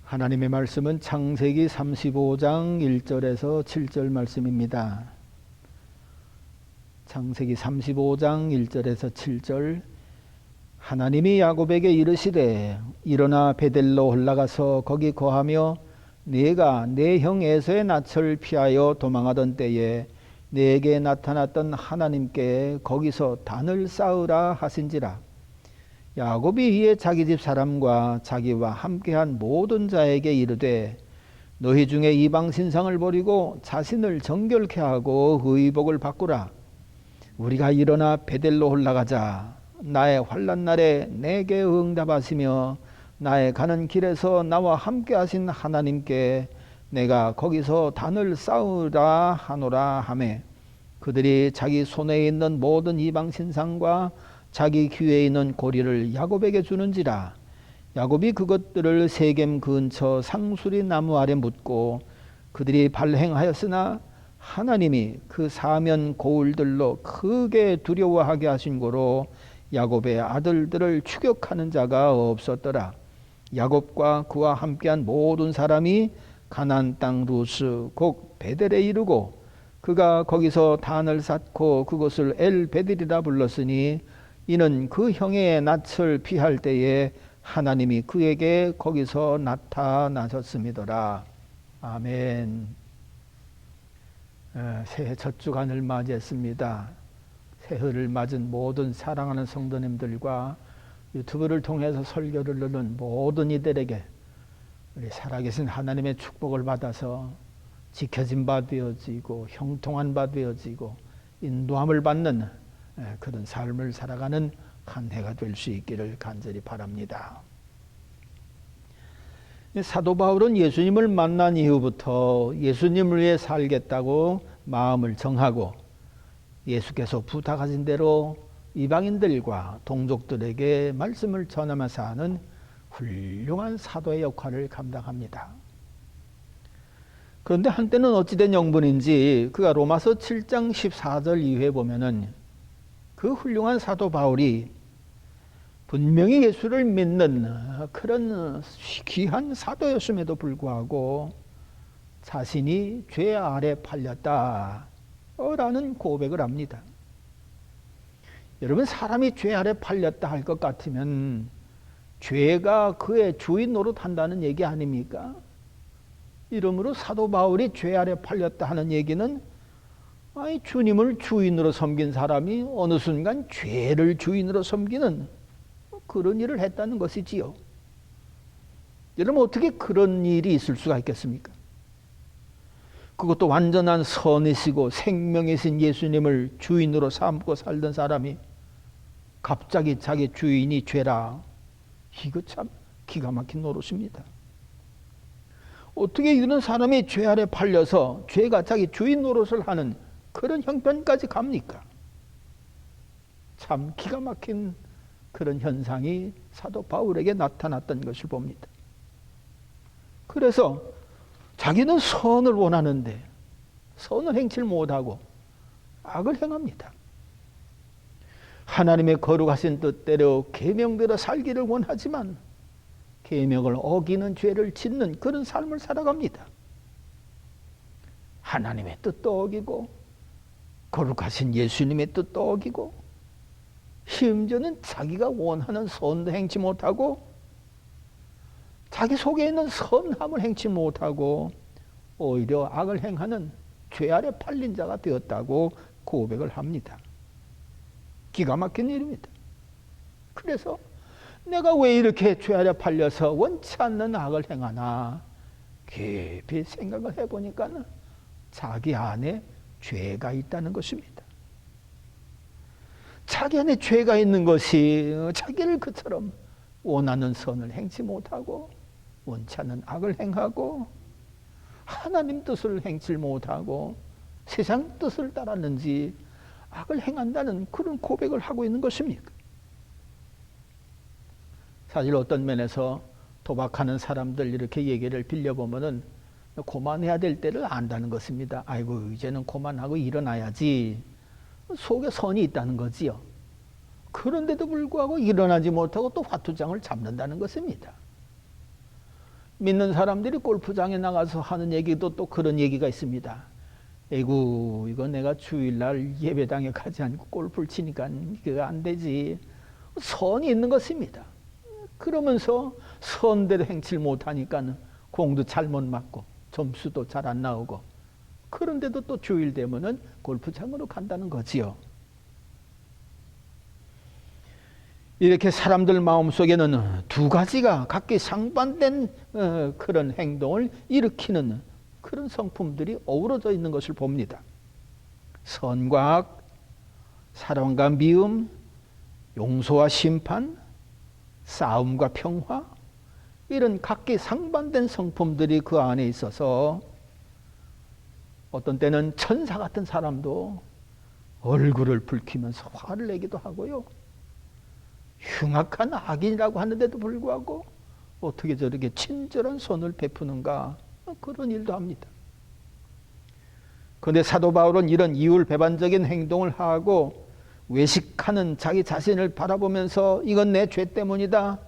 하나님의 말씀은 창세기 35장 1절에서 7절 말씀입니다. 창세기 35장 1절에서 7절. 하나님이 야곱에게 이르시되 일어나 베델로 올라가서 거기 거하며 네가 내 형 에서의 낯을 피하여 도망하던 때에 네게 나타났던 하나님께 거기서 단을 쌓으라 하신지라. 야곱이 이에 자기 집 사람과 자기와 함께한 모든 자에게 이르되 너희 중에 이방 신상을 버리고 자신을 정결케 하고 의복을 바꾸라. 우리가 일어나 베델로 올라가자. 나의 환난 날에 내게 응답하시며 나의 가는 길에서 나와 함께 하신 하나님께 내가 거기서 단을 쌓으라 하노라 하매 그들이 자기 손에 있는 모든 이방 신상과 자기 귀에 있는 고리를 야곱에게 주는지라. 야곱이 그것들을 세겜 근처 상수리 나무 아래 묻고 그들이 발행하였으나 하나님이 그 사면 고울들로 크게 두려워하게 하신 고로 야곱의 아들들을 추격하는 자가 없었더라. 야곱과 그와 함께한 모든 사람이 가나안 땅 루스 곧 베델에 이르고 그가 거기서 단을 쌓고 그것을 엘베델이라 불렀으니 이는 그 형의 낯을 피할 때에 하나님이 그에게 거기서 나타나셨음이더라. 아멘. 새해 첫 주간을 맞이했습니다. 새해를 맞은 모든 사랑하는 성도님들과 유튜브를 통해서 설교를 듣는 모든 이들에게 우리 살아계신 하나님의 축복을 받아서 지켜진 바 되어지고 형통한 바 되어지고 인도함을 받는 그런 삶을 살아가는 한 해가 될 수 있기를 간절히 바랍니다. 사도 바울은 예수님을 만난 이후부터 예수님을 위해 살겠다고 마음을 정하고 예수께서 부탁하신 대로 이방인들과 동족들에게 말씀을 전하면서 하는 훌륭한 사도의 역할을 감당합니다. 그런데 한때는 어찌된 영분인지 그가 로마서 7장 14절 이후에 보면은 그 훌륭한 사도 바울이 분명히 예수를 믿는 그런 귀한 사도였음에도 불구하고 자신이 죄 아래 팔렸다라는 고백을 합니다. 여러분, 사람이 죄 아래 팔렸다 할 것 같으면 죄가 그의 주인 노릇한다는 얘기 아닙니까? 이러므로 사도 바울이 죄 아래 팔렸다 하는 얘기는 주님을 주인으로 섬긴 사람이 어느 순간 죄를 주인으로 섬기는 그런 일을 했다는 것이지요. 여러분, 어떻게 그런 일이 있을 수가 있겠습니까? 그것도 완전한 선이시고 생명이신 예수님을 주인으로 삼고 살던 사람이 갑자기 자기 주인이 죄라. 이거 참 기가 막힌 노릇입니다. 어떻게 이런 사람이 죄 아래 팔려서 죄가 자기 주인 노릇을 하는 그런 형편까지 갑니까? 참 기가 막힌 그런 현상이 사도 바울에게 나타났던 것을 봅니다. 그래서 자기는 선을 원하는데 선을 행치 못하고 악을 행합니다. 하나님의 거룩하신 뜻대로 계명대로 살기를 원하지만 계명을 어기는 죄를 짓는 그런 삶을 살아갑니다. 하나님의 뜻도 어기고 거룩하신 예수님의 뜻도 어기고 심지어는 자기가 원하는 선도 행치 못하고 자기 속에 있는 선함을 행치 못하고 오히려 악을 행하는 죄 아래 팔린 자가 되었다고 고백을 합니다. 기가 막힌 일입니다. 그래서 내가 왜 이렇게 죄 아래 팔려서 원치 않는 악을 행하나 깊이 생각을 해보니까 자기 안에 죄가 있다는 것입니다. 자기 안에 죄가 있는 것이 자기를 그처럼 원하는 선을 행치 못하고 원치 않는 악을 행하고 하나님 뜻을 행치 못하고 세상 뜻을 따랐는지 악을 행한다는 그런 고백을 하고 있는 것입니까? 사실 어떤 면에서 도박하는 사람들 이렇게 얘기를 빌려보면은 고만해야 될 때를 안다는 것입니다. 아이고 이제는 고만하고 일어나야지. 속에 선이 있다는 거지요. 그런데도 불구하고 일어나지 못하고 또 화투장을 잡는다는 것입니다. 믿는 사람들이 골프장에 나가서 하는 얘기도 또 그런 얘기가 있습니다. 에구, 이거 내가 주일날 예배당에 가지 않고 골프를 치니까 이거 안 되지. 선이 있는 것입니다. 그러면서 선대로 행치를 못하니까 공도 잘못 맞고 점수도 잘 안 나오고, 그런데도 또 주일 되면은 골프장으로 간다는 거지요. 이렇게 사람들 마음속에는 두 가지가 각기 상반된 그런 행동을 일으키는 그런 성품들이 어우러져 있는 것을 봅니다. 선과 악, 사랑과 미움, 용서와 심판, 싸움과 평화, 이런 각기 상반된 성품들이 그 안에 있어서 어떤 때는 천사 같은 사람도 얼굴을 붉히면서 화를 내기도 하고요. 흉악한 악인이라고 하는데도 불구하고 어떻게 저렇게 친절한 손을 베푸는가, 그런 일도 합니다. 그런데 사도 바울은 이런 이율배반적인 행동을 하고 외식하는 자기 자신을 바라보면서 이건 내 죄 때문이다,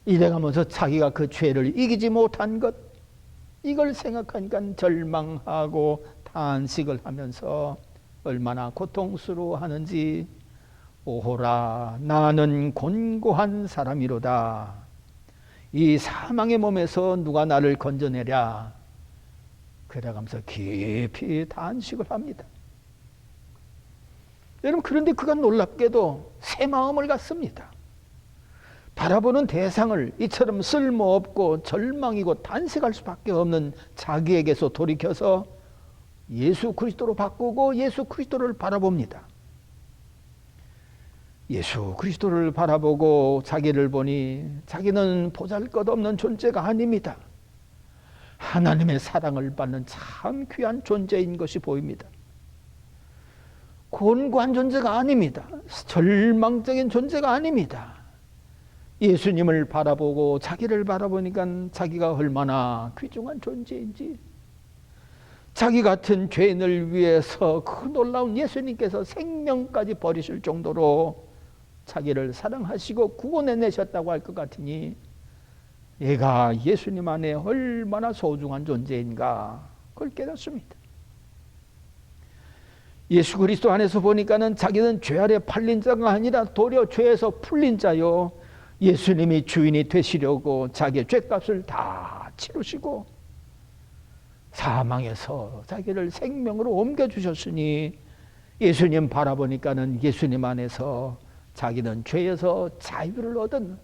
이래가면서 자기가 그 죄를 이기지 못한 것, 이걸 생각하니까 절망하고 탄식을 하면서 얼마나 고통스러워하는지, 오호라 나는 곤고한 사람이로다, 이 사망의 몸에서 누가 나를 건져내랴, 그래가면서 깊이 탄식을 합니다. 여러분, 그런데 그가 놀랍게도 새 마음을 갖습니다. 바라보는 대상을 이처럼 쓸모없고 절망이고 탄식할 수밖에 없는 자기에게서 돌이켜서 예수 그리스도로 바꾸고 예수 그리스도를 바라봅니다. 예수 그리스도를 바라보고 자기를 보니 자기는 보잘것없는 존재가 아닙니다. 하나님의 사랑을 받는 참 귀한 존재인 것이 보입니다. 곤고한 존재가 아닙니다. 절망적인 존재가 아닙니다. 예수님을 바라보고 자기를 바라보니까 자기가 얼마나 귀중한 존재인지, 자기 같은 죄인을 위해서 그 놀라운 예수님께서 생명까지 버리실 정도로 자기를 사랑하시고 구원해내셨다고 할 것 같으니 얘가 예수님 안에 얼마나 소중한 존재인가, 그걸 깨닫습니다. 예수 그리스도 안에서 보니까는 자기는 죄 아래 팔린 자가 아니라 도리어 죄에서 풀린 자요, 예수님이 주인이 되시려고 자기의 죄값을 다 치르시고 사망에서 자기를 생명으로 옮겨주셨으니 예수님 바라보니까는 예수님 안에서 자기는 죄에서 자유를 얻은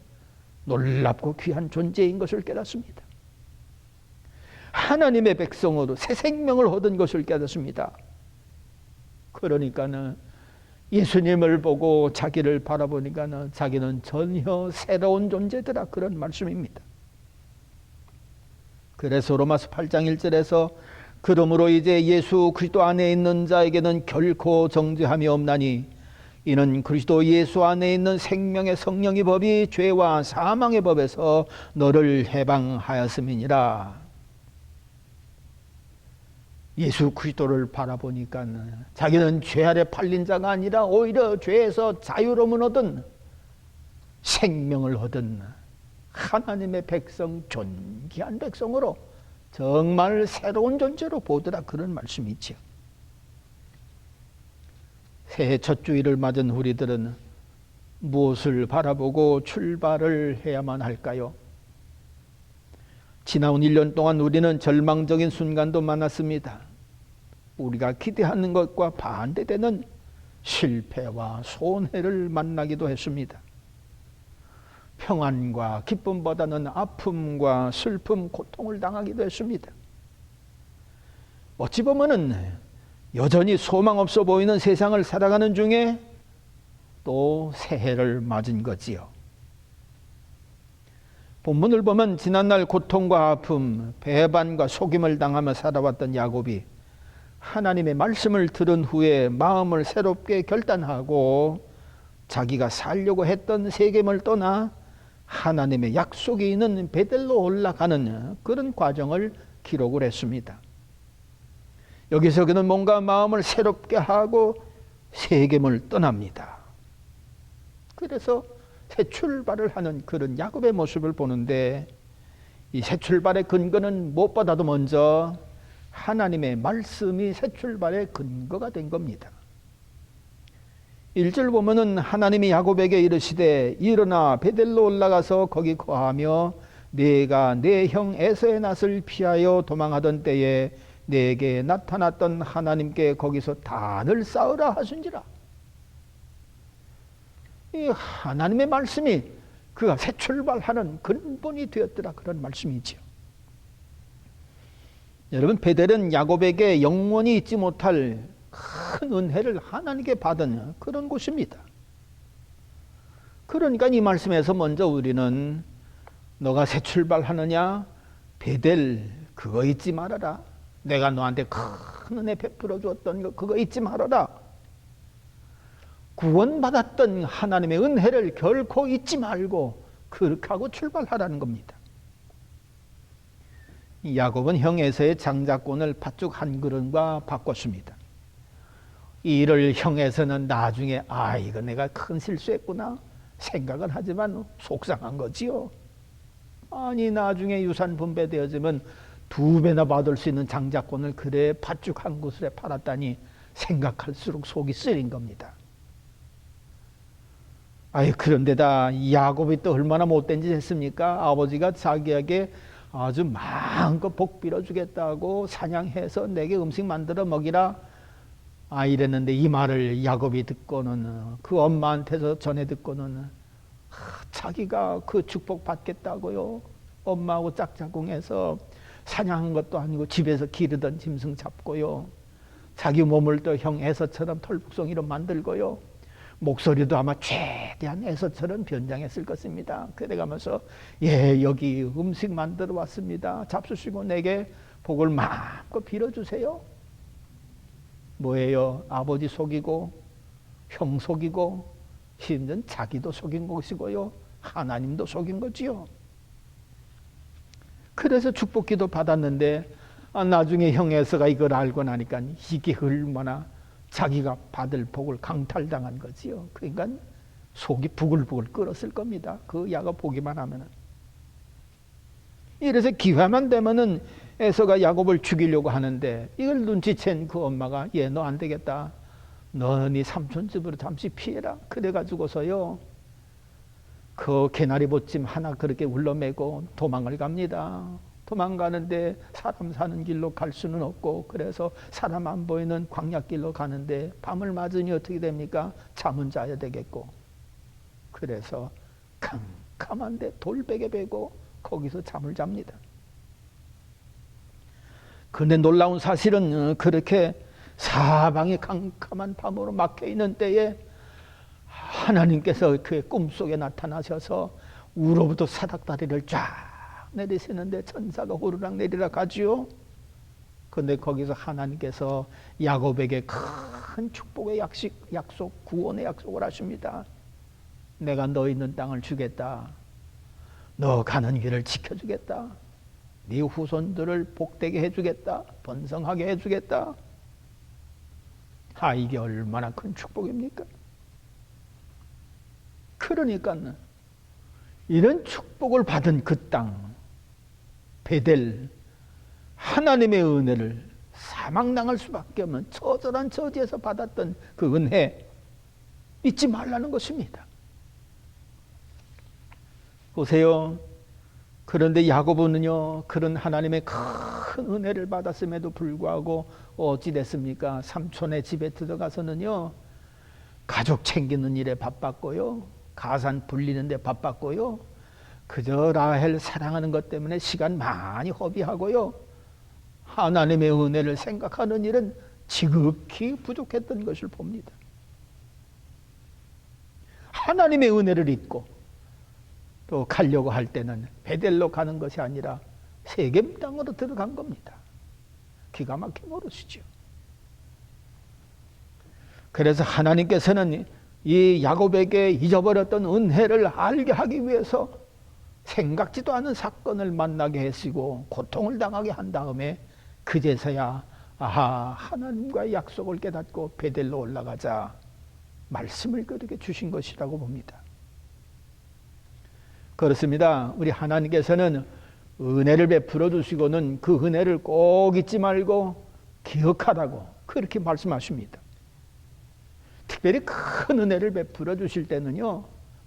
놀랍고 귀한 존재인 것을 깨닫습니다. 하나님의 백성으로 새 생명을 얻은 것을 깨닫습니다. 그러니까는 예수님을 보고 자기를 바라보니까는 자기는 전혀 새로운 존재더라, 그런 말씀입니다. 그래서 로마서 8장 1절에서 그러므로 이제 예수 그리스도 안에 있는 자에게는 결코 정죄함이 없나니 이는 그리스도 예수 안에 있는 생명의 성령의 법이 죄와 사망의 법에서 너를 해방하였음이니라. 예수 그리스도를 바라보니까 자기는 죄 아래 팔린 자가 아니라 오히려 죄에서 자유로움을 얻은, 생명을 얻은 하나님의 백성, 존귀한 백성으로 정말 새로운 존재로 보더라, 그런 말씀이 있죠. 새해 첫 주일을 맞은 우리들은 무엇을 바라보고 출발을 해야만 할까요? 지나온 1년 동안 우리는 절망적인 순간도 많았습니다. 우리가 기대하는 것과 반대되는 실패와 손해를 만나기도 했습니다. 평안과 기쁨보다는 아픔과 슬픔, 고통을 당하기도 했습니다. 어찌 보면은 여전히 소망 없어 보이는 세상을 살아가는 중에 또 새해를 맞은 거지요. 본문을 보면 지난날 고통과 아픔, 배반과 속임을 당하며 살아왔던 야곱이 하나님의 말씀을 들은 후에 마음을 새롭게 결단하고 자기가 살려고 했던 세겜을 떠나 하나님의 약속이 있는 베델로 올라가는 그런 과정을 기록을 했습니다. 여기서 그는 뭔가 마음을 새롭게 하고 세겜을 떠납니다. 그래서 새 출발을 하는 그런 야곱의 모습을 보는데, 이 새 출발의 근거는 무엇보다도 먼저 하나님의 말씀이 새 출발의 근거가 된 겁니다. 1절 보면은 하나님이 야곱에게 이르시되 일어나 베델로 올라가서 거기 거하며 네가 내 형 에서의 낯을 피하여 도망하던 때에 네게 나타났던 하나님께 거기서 단을 쌓으라 하신지라. 이 하나님의 말씀이 그가 새 출발하는 근본이 되었더라, 그런 말씀이지요. 여러분, 베델은 야곱에게 영원히 잊지 못할 큰 은혜를 하나님께 받은 그런 곳입니다. 그러니까 이 말씀에서 먼저 우리는 너가 새 출발하느냐, 베델 그거 잊지 말아라. 내가 너한테 큰 은혜 베풀어 주었던 거 그거 잊지 말아라. 구원받았던 하나님의 은혜를 결코 잊지 말고 그렇게 하고 출발하라는 겁니다. 야곱은 형 에서의 장자권을 팥죽 한 그릇과 바꿨습니다. 이 일을 형 에서는 나중에 이거 내가 큰 실수했구나 생각은 하지만 속상한 거지요. 아니, 나중에 유산 분배되어지면 2배나 받을 수 있는 장자권을 그래 팥죽 한 그릇에 팔았다니 생각할수록 속이 쓰린 겁니다. 그런데다 야곱이 또 얼마나 못된 짓 했습니까? 아버지가 자기에게 아주 마음껏 복 빌어주겠다고 사냥해서 내게 음식 만들어 먹이라 이랬는데, 이 말을 야곱이 듣고는 그 엄마한테서 전해 듣고는 자기가 그 축복 받겠다고요, 엄마하고 짝짝꿍해서 사냥한 것도 아니고 집에서 기르던 짐승 잡고요, 자기 몸을 또 형 에서처럼 털북송이로 만들고요, 목소리도 아마 최대한 에서처럼 변장했을 것입니다. 그래가면서 여기 음식 만들어 왔습니다, 잡수시고 내게 복을 마음껏 빌어주세요. 뭐예요? 아버지 속이고 형 속이고 심지어 자기도 속인 것이고요, 하나님도 속인 거지요. 그래서 축복기도 받았는데 나중에 형 에서가 이걸 알고 나니까 이게 얼마나 자기가 받을 복을 강탈당한 거지요. 그러니까 속이 부글부글 끓었을 겁니다. 그 야가 보기만 하면은. 이래서 기회만 되면은 에서가 야곱을 죽이려고 하는데, 이걸 눈치챈 그 엄마가 너 안 되겠다, 너 네 삼촌 집으로 잠시 피해라. 그래가지고서요 그 개나리 보찜 하나 그렇게 울러매고 도망을 갑니다. 도망가는데 사람 사는 길로 갈 수는 없고, 그래서 사람 안 보이는 광야길로 가는데 밤을 맞으니 어떻게 됩니까? 잠은 자야 되겠고, 그래서 캄캄한데 돌베개 베고 거기서 잠을 잡니다. 그런데 놀라운 사실은 그렇게 사방이 캄캄한 밤으로 막혀있는 때에 하나님께서 그의 꿈속에 나타나셔서 우로부터 사닥다리를 쫙 내리시는데 천사가 호루랑 내리라 가지요. 그런데 거기서 하나님께서 야곱에게 큰 축복의 약속, 구원의 약속을 하십니다. 내가 너 있는 땅을 주겠다. 너 가는 길을 지켜주겠다. 네 후손들을 복되게 해주겠다. 번성하게 해주겠다. 이게 얼마나 큰 축복입니까? 그러니까 이런 축복을 받은 그 땅, 베델, 하나님의 은혜를 사망당할 수밖에 없는 처절한 처지에서 받았던 그 은혜 잊지 말라는 것입니다. 보세요. 그런데 야곱은요, 그런 하나님의 큰 은혜를 받았음에도 불구하고 어찌 됐습니까? 삼촌의 집에 들어가서는요, 가족 챙기는 일에 바빴고요, 가산 불리는 데 바빴고요, 그저 라헬 사랑하는 것 때문에 시간 많이 허비하고요, 하나님의 은혜를 생각하는 일은 지극히 부족했던 것을 봅니다. 하나님의 은혜를 잊고 또 가려고 할 때는 베델로 가는 것이 아니라 세겜 땅으로 들어간 겁니다. 기가 막힌 노릇이죠. 그래서 하나님께서는 이 야곱에게 잊어버렸던 은혜를 알게 하기 위해서 생각지도 않은 사건을 만나게 하시고 고통을 당하게 한 다음에 그제서야 하나님과의 약속을 깨닫고 베델로 올라가자 말씀을 그렇게 주신 것이라고 봅니다. 그렇습니다. 우리 하나님께서는 은혜를 베풀어 주시고는 그 은혜를 꼭 잊지 말고 기억하라고 그렇게 말씀하십니다. 특별히 큰 은혜를 베풀어 주실 때는요,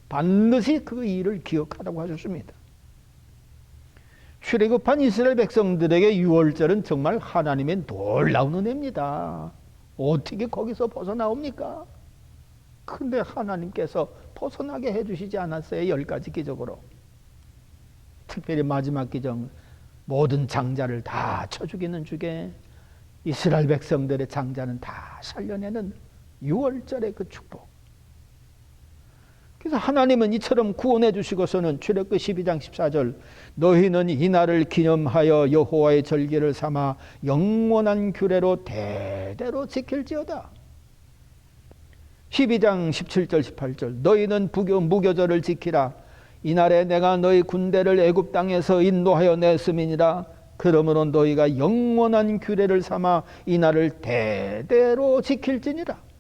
반드시 그 일을 기억하라고 하셨습니다. 출애굽한 이스라엘 백성들에게 유월절은 정말 하나님의 놀라운 은혜입니다. 어떻게 거기서 벗어나옵니까? 근데 하나님께서 벗어나게 해주시지 않았어요. 10가지 기적으로. 특별히 마지막 기적, 모든 장자를 다 쳐 죽이는 주에 이스라엘 백성들의 장자는 다 살려내는 유월절의 그 축복. 그래서 하나님은 이처럼 구원해 주시고서는 출애굽기 12장 14절, 너희는 이날을 기념하여 여호와의 절기를 삼아 영원한 규례로 대대로 지킬지어다. 12장 17절 18절, 너희는 무교절을 지키라. 이날에 내가 너희 군대를 애굽 땅에서 인도하여 냈음이니라. 그러므로 너희가 영원한 규례를 삼아 이날을 대대로 지킬지니라.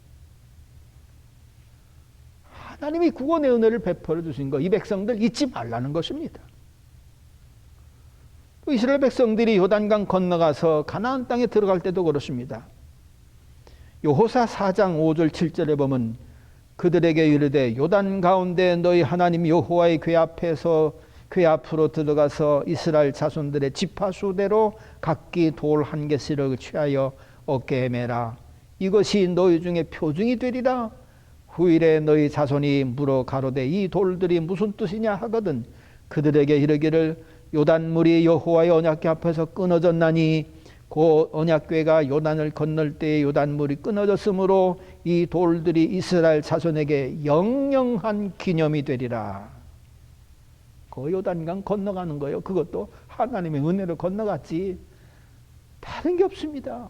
하나님이 구원의 은혜를 베풀어 주신 거, 이 백성들 잊지 말라는 것입니다. 또 이스라엘 백성들이 요단강 건너가서 가나안 땅에 들어갈 때도 그렇습니다. 여호수아 4장 5절 7절에 보면 그들에게 이르되 요단 가운데 너희 하나님 여호와의 궤 앞으로 들어가서 이스라엘 자손들의 지파수대로 각기 돌 한 개씩을 취하여 어깨에 매라. 이것이 너희 중에 표징이 되리라. 후일에 너희 자손이 물어 가로되 이 돌들이 무슨 뜻이냐 하거든 그들에게 이르기를 요단물이 여호와의 언약궤 앞에서 끊어졌나니 그 언약궤가 요단을 건널 때에 요단물이 끊어졌으므로 이 돌들이 이스라엘 자손에게 영영한 기념이 되리라. 그 요단강 건너가는 거예요. 그것도 하나님의 은혜로 건너갔지 다른 게 없습니다.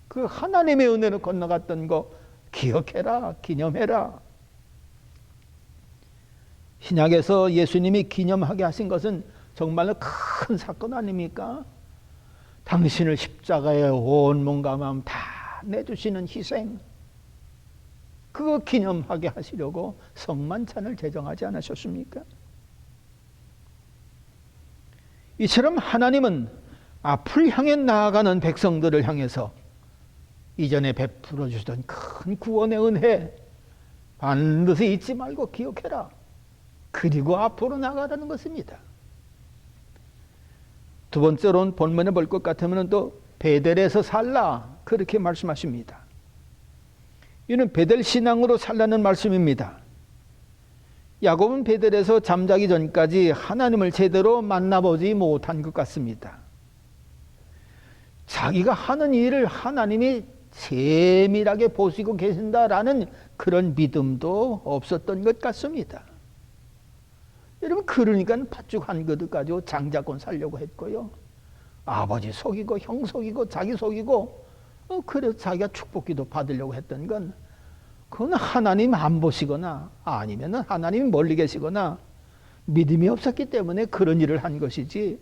그 하나님의 은혜로 건너갔던 거 기억해라, 기념해라. 신약에서 예수님이 기념하게 하신 것은 정말로 큰 사건 아닙니까? 당신을 십자가에 온 몸과 마음 다 내주시는 희생, 그거 기념하게 하시려고 성만찬을 제정하지 않으셨습니까? 이처럼 하나님은 앞을 향해 나아가는 백성들을 향해서 이전에 베풀어 주시던 큰 구원의 은혜 반드시 잊지 말고 기억해라. 그리고 앞으로 나가라는 것입니다. 두 번째로는 본문에 볼 것 같으면 또 베델에서 살라 그렇게 말씀하십니다. 이는 베델 신앙으로 살라는 말씀입니다. 야곱은 베델에서 잠자기 전까지 하나님을 제대로 만나보지 못한 것 같습니다. 자기가 하는 일을 하나님이 세밀하게 보시고 계신다라는 그런 믿음도 없었던 것 같습니다. 여러분, 그러니까 팥죽 한 그릇 가지고 장자권 살려고 했고요. 아버지 속이고 형 속이고 자기 속이고 그래서 자기가 축복기도 받으려고 했던 건 그건 하나님 안 보시거나 아니면 하나님이 멀리 계시거나 믿음이 없었기 때문에 그런 일을 한 것이지,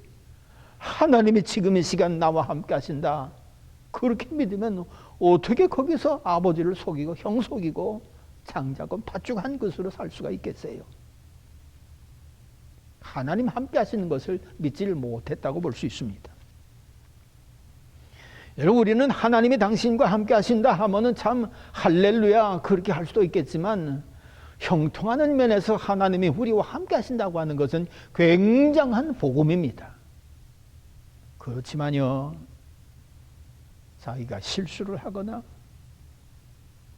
하나님이 지금 이 시간 나와 함께 하신다 그렇게 믿으면 어떻게 거기서 아버지를 속이고 형 속이고 장자권 팥죽 한 그릇으로 살 수가 있겠어요? 하나님 함께 하시는 것을 믿지를 못했다고 볼 수 있습니다. 여러분, 우리는 하나님이 당신과 함께 하신다 하면은 참 할렐루야 그렇게 할 수도 있겠지만, 형통하는 면에서 하나님이 우리와 함께 하신다고 하는 것은 굉장한 복음입니다. 그렇지만요, 자기가 실수를 하거나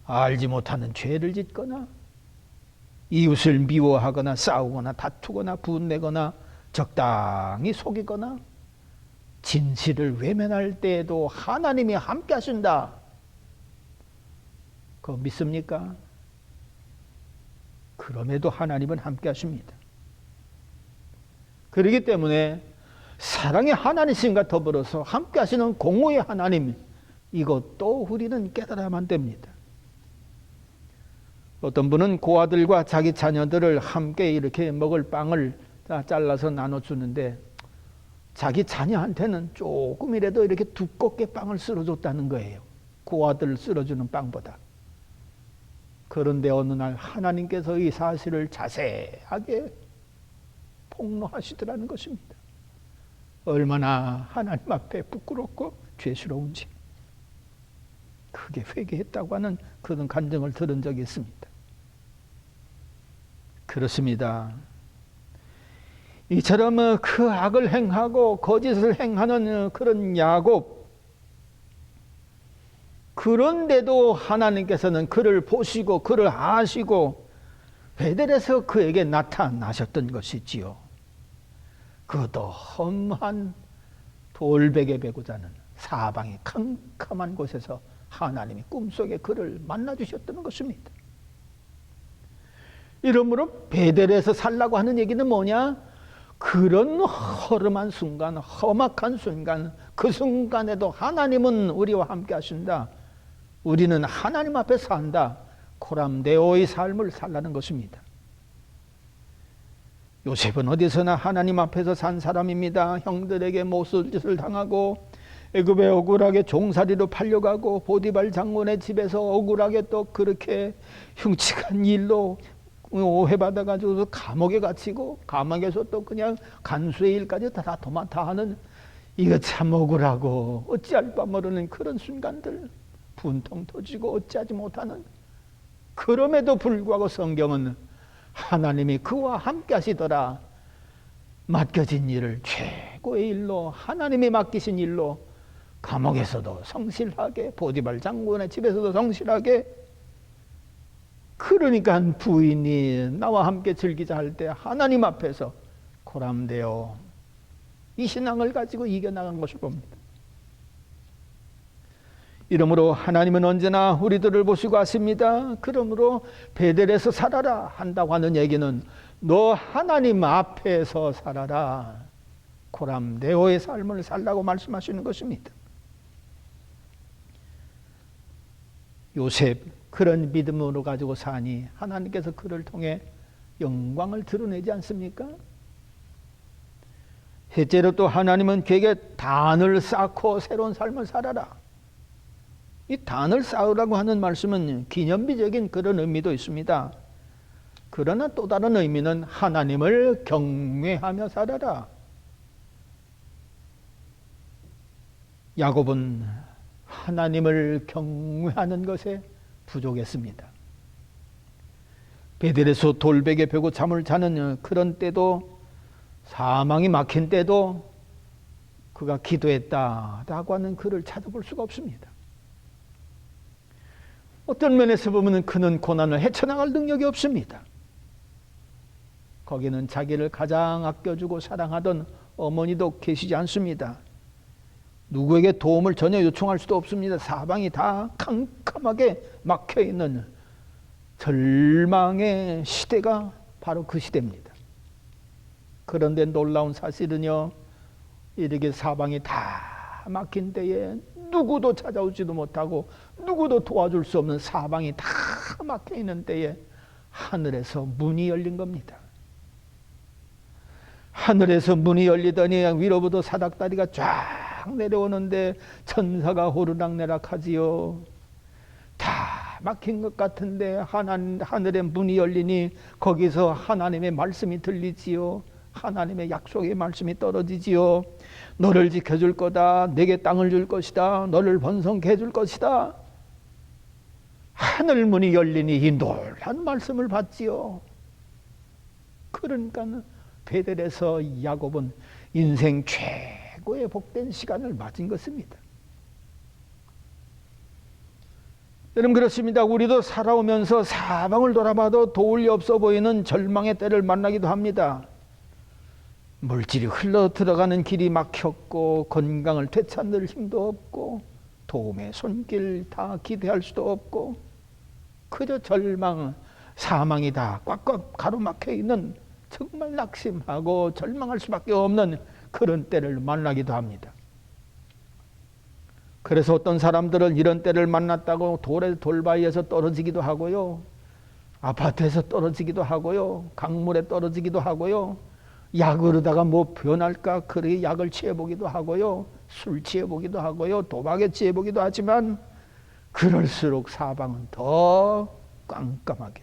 알지 못하는 죄를 짓거나 이웃을 미워하거나 싸우거나 다투거나 분내거나 적당히 속이거나 진실을 외면할 때에도 하나님이 함께 하신다, 그거 믿습니까? 그럼에도 하나님은 함께 하십니다. 그렇기 때문에 사랑의 하나님과 더불어서 함께 하시는 공의의 하나님, 이것도 우리는 깨달아야만 됩니다. 어떤 분은 고아들과 자기 자녀들을 함께 이렇게 먹을 빵을 잘라서 나눠주는데 자기 자녀한테는 조금이라도 이렇게 두껍게 빵을 썰어줬다는 거예요. 고아들을 썰어주는 빵보다. 그런데 어느 날 하나님께서 이 사실을 자세하게 폭로하시더라는 것입니다. 얼마나 하나님 앞에 부끄럽고 죄스러운지 크게 회개했다고 하는 그런 간증을 들은 적이 있습니다. 그렇습니다. 이처럼 그 악을 행하고 거짓을 행하는 그런 야곱, 그런데도 하나님께서는 그를 보시고 그를 아시고 베델에서 그에게 나타나셨던 것이지요. 그것도 험한 돌베개 베고 자는 사방이 캄캄한 곳에서 하나님이 꿈속에 그를 만나주셨던 것입니다. 이러므로 베델에서 살라고 하는 얘기는 뭐냐? 그런 허름한 순간, 험악한 순간, 그 순간에도 하나님은 우리와 함께 하신다. 우리는 하나님 앞에 산다. 코람데오의 삶을 살라는 것입니다. 요셉은 어디서나 하나님 앞에서 산 사람입니다. 형들에게 못쓸 당하고 애굽에 억울하게 종살이로 팔려가고 보디발 장군의 집에서 억울하게 또 그렇게 흉측한 일로 오해받아가지고 감옥에 갇히고 감옥에서 또 그냥 간수의 일까지 다 도맡아 하는, 이거 참 억울하고 어찌할 바 모르는 그런 순간들, 분통 터지고 어찌하지 못하는, 그럼에도 불구하고 성경은 하나님이 그와 함께 하시더라. 맡겨진 일을 최고의 일로, 하나님이 맡기신 일로 감옥에서도 성실하게, 보디발 장군의 집에서도 성실하게, 그러니까 부인이 나와 함께 즐기자 할 때 하나님 앞에서 코람데오 이 신앙을 가지고 이겨나간 것을 봅니다. 이러므로 하나님은 언제나 우리들을 보시고 아십니다. 그러므로 베델에서 살아라 한다고 하는 얘기는 너 하나님 앞에서 살아라, 코람데오의 삶을 살라고 말씀하시는 것입니다. 요셉 그런 믿음으로 가지고 사니 하나님께서 그를 통해 영광을 드러내지 않습니까? 셋째로 또 하나님은 그에게 단을 쌓고 새로운 삶을 살아라. 이 단을 쌓으라고 하는 말씀은 기념비적인 그런 의미도 있습니다. 그러나 또 다른 의미는 하나님을 경외하며 살아라. 야곱은 하나님을 경외하는 것에 부족했습니다. 베델에서 돌베개 베고 잠을 자는 그런 때도, 사망이 막힌 때도 그가 기도했다라고 하는 글을 찾아볼 수가 없습니다. 어떤 면에서 보면 그는 고난을 헤쳐나갈 능력이 없습니다. 거기는 자기를 가장 아껴주고 사랑하던 어머니도 계시지 않습니다. 누구에게 도움을 전혀 요청할 수도 없습니다. 사방이 다 캄캄하게 막혀있는 절망의 시대가 바로 그 시대입니다. 그런데 놀라운 사실은요, 이렇게 사방이 다 막힌 때에 누구도 찾아오지도 못하고 누구도 도와줄 수 없는 사방이 다 막혀있는 때에 하늘에서 문이 열린 겁니다. 하늘에서 문이 열리더니 위로부터 사닥다리가 쫙 내려오는데 천사가 호루락내락 하지요. 다 막힌 것 같은데 하늘에 문이 열리니 거기서 하나님의 말씀이 들리지요. 하나님의 약속의 말씀이 떨어지지요. 너를 지켜줄 거다. 내게 땅을 줄 것이다. 너를 번성케 해줄 것이다. 하늘 문이 열리니 이 놀란 말씀을 받지요. 그러니까 베델에서 야곱은 인생 최고의 복된 시간을 맞은 것입니다. 여러분, 그렇습니다. 우리도 살아오면서 사방을 돌아봐도 도울리 없어 보이는 절망의 때를 만나기도 합니다. 물질이 흘러 들어가는 길이 막혔고 건강을 되찾는 힘도 없고 도움의 손길 다 기대할 수도 없고 그저 절망, 사망이 다 꽉꽉 가로막혀 있는, 정말 낙심하고 절망할 수밖에 없는 그런 때를 만나기도 합니다. 그래서 어떤 사람들은 이런 때를 만났다고 돌바위에서 떨어지기도 하고요, 아파트에서 떨어지기도 하고요, 강물에 떨어지기도 하고요, 약으로다가 뭐 변할까 그렇게 약을 취해보기도 하고요, 술 취해보기도 하고요, 도박에 취해보기도 하지만 그럴수록 사방은 더 깜깜하게,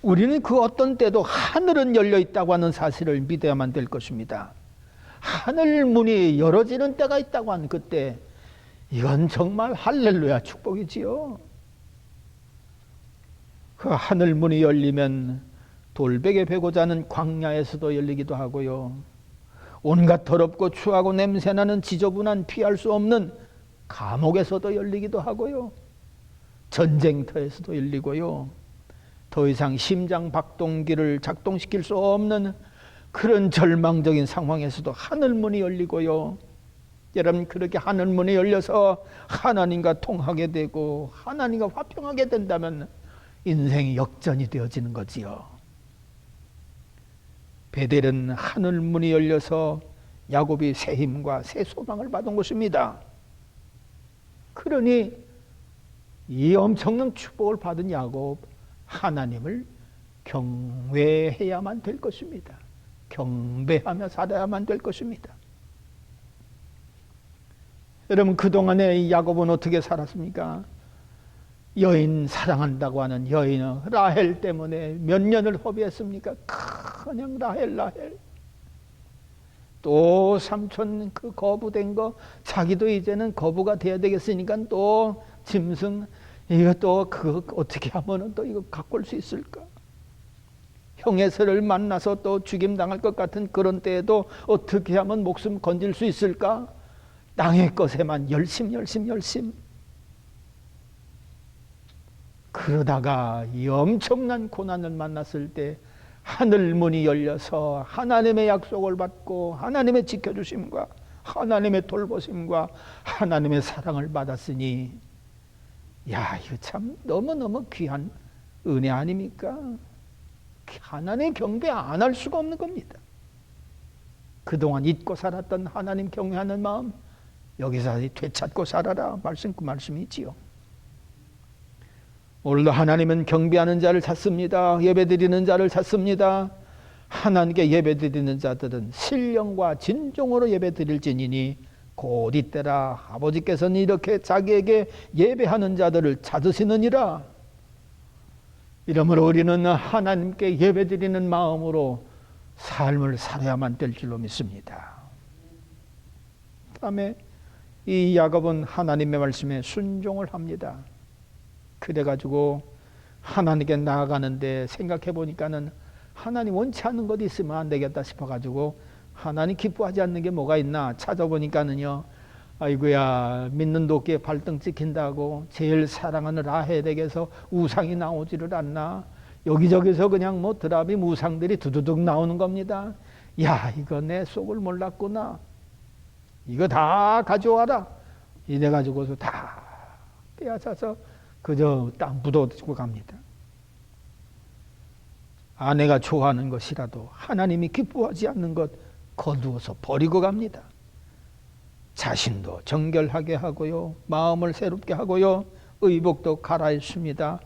우리는 그 어떤 때도 하늘은 열려 있다고 하는 사실을 믿어야만 될 것입니다. 하늘 문이 열어지는 때가 있다고 하는 그때, 이건 정말 할렐루야 축복이지요. 그 하늘 문이 열리면 돌베개 베고 자는 광야에서도 열리기도 하고요, 온갖 더럽고 추하고 냄새나는 지저분한 피할 수 없는 감옥에서도 열리기도 하고요, 전쟁터에서도 열리고요, 더 이상 심장 박동기를 작동시킬 수 없는 그런 절망적인 상황에서도 하늘문이 열리고요. 여러분, 그렇게 하늘문이 열려서 하나님과 통하게 되고 하나님과 화평하게 된다면 인생이 역전이 되어지는 거지요. 베델은 하늘문이 열려서 야곱이 새 힘과 새 소망을 받은 것입니다. 그러니 이 엄청난 축복을 받은 야곱, 하나님을 경외해야만 될 것입니다. 경배하며 살아야만 될 것입니다. 여러분, 그동안에 이 야곱은 어떻게 살았습니까? 여인 사랑한다고 하는 여인 라헬 때문에 몇 년을 허비했습니까? 그냥 라헬. 또 삼촌 그 거부된 거 자기도 이제는 거부가 돼야 되겠으니까 또 짐승 이거 또 그거 어떻게 하면은 또 이거 갖고 올 수 있을까? 형에서를 만나서 또 죽임당할 것 같은 그런 때에도 어떻게 하면 목숨 건질 수 있을까? 땅의 것에만 열심. 그러다가 이 엄청난 고난을 만났을 때 하늘문이 열려서 하나님의 약속을 받고 하나님의 지켜주심과 하나님의 돌보심과 하나님의 사랑을 받았으니, 야, 이거 참 너무너무 귀한 은혜 아닙니까? 하나님 경배 안 할 수가 없는 겁니다. 그동안 잊고 살았던 하나님 경외하는 마음, 여기서 되찾고 살아라. 말씀 그 말씀이지요. 오늘도 하나님은 경배하는 자를 찾습니다. 예배드리는 자를 찾습니다. 하나님께 예배드리는 자들은 신령과 진정으로 예배드릴지니니 곧 이때라 아버지께서는 이렇게 자기에게 예배하는 자들을 찾으시느니라. 이러므로 우리는 하나님께 예배드리는 마음으로 삶을 살아야만 될 줄로 믿습니다. 다음에 이 야곱은 하나님의 말씀에 순종을 합니다. 그래가지고 하나님께 나아가는데 생각해 보니까는 하나님 원치 않는 것이 있으면 안 되겠다 싶어가지고 하나님 기뻐하지 않는 게 뭐가 있나 찾아보니까는요, 아이고야, 믿는 도끼에 발등 찍힌다고 제일 사랑하는 라헬에게서 우상이 나오지를 않나. 여기저기서 그냥 뭐 드라빔 우상들이 두두둑 나오는 겁니다. 야, 이거 내 속을 몰랐구나. 이거 다 가져와라. 이래가지고서 다 빼앗아서 그저 땅 묻어두고 갑니다. 아내가 좋아하는 것이라도 하나님이 기뻐하지 않는 것 거두어서 버리고 갑니다. 자신도 정결하게 하고요, 마음을 새롭게 하고요, 의복도 갈아입습니다.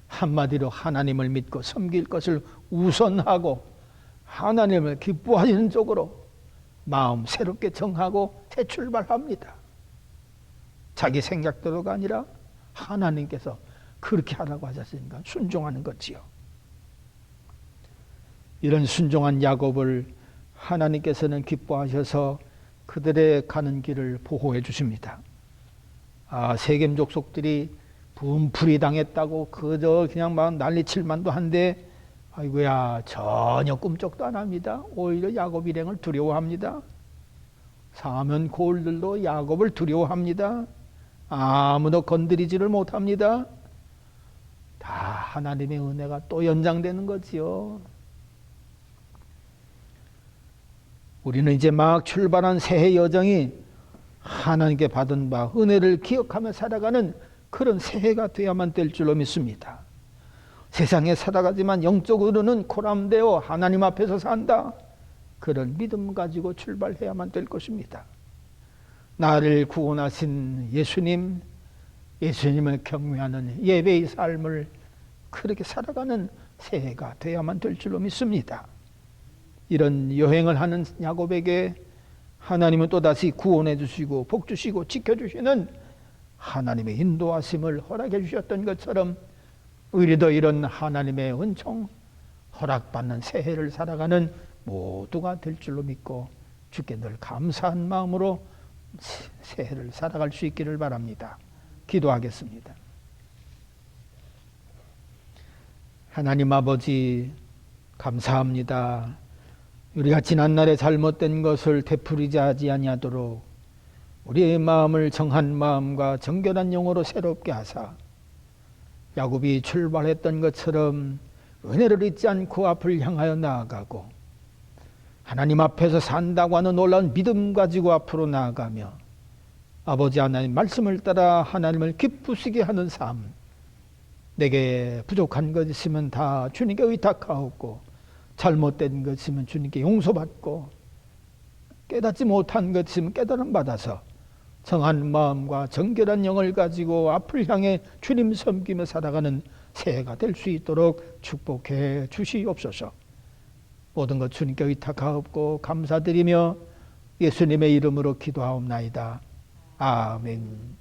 한마디로 하나님을 믿고 섬길 것을 우선하고 하나님을 기뻐하시는 쪽으로 마음 새롭게 정하고 새 출발합니다. 자기 생각대로가 아니라 하나님께서 그렇게 하라고 하셨으니까 순종하는 거지요. 이런 순종한 야곱을 하나님께서는 기뻐하셔서 그들의 가는 길을 보호해 주십니다. 세겜 족속들이 분풀이 당했다고 그저 그냥 막 난리칠 만도 한데, 아이고야, 전혀 꿈쩍도 안 합니다. 오히려 야곱 일행을 두려워합니다. 사면 고을들도 야곱을 두려워합니다. 아무도 건드리지를 못합니다. 다 하나님의 은혜가 또 연장되는 거지요. 우리는 이제 막 출발한 새해 여정이 하나님께 받은 바 은혜를 기억하며 살아가는 그런 새해가 되어야만 될 줄로 믿습니다. 세상에 살아가지만 영적으로는 코람되어 하나님 앞에서 산다. 그런 믿음 가지고 출발해야만 될 것입니다. 나를 구원하신 예수님을 경외하는 예배의 삶을 그렇게 살아가는 새해가 되어야만 될 줄로 믿습니다. 이런 여행을 하는 야곱에게 하나님은 또다시 구원해 주시고 복 주시고 지켜주시는 하나님의 인도하심을 허락해 주셨던 것처럼 우리도 이런 하나님의 은총 허락받는 새해를 살아가는 모두가 될 줄로 믿고 주께 늘 감사한 마음으로 새해를 살아갈 수 있기를 바랍니다. 기도하겠습니다. 하나님 아버지 감사합니다. 우리가 지난날에 잘못된 것을 되풀이지 하지 아니하도록 우리의 마음을 정한 마음과 정결한 영으로 새롭게 하사 야곱이 출발했던 것처럼 은혜를 잊지 않고 앞을 향하여 나아가고 하나님 앞에서 산다고 하는 놀라운 믿음 가지고 앞으로 나아가며 아버지 하나님 말씀을 따라 하나님을 기쁘시게 하는 삶, 내게 부족한 것 있으면 다 주님께 의탁하옵고 잘못된 것 있으면 주님께 용서받고 깨닫지 못한 것 있으면 깨달음 받아서 정한 마음과 정결한 영을 가지고 앞을 향해 주님 섬기며 살아가는 새해가 될 수 있도록 축복해 주시옵소서. 모든 것 주님께 의탁하옵고 감사드리며 예수님의 이름으로 기도하옵나이다. 아멘.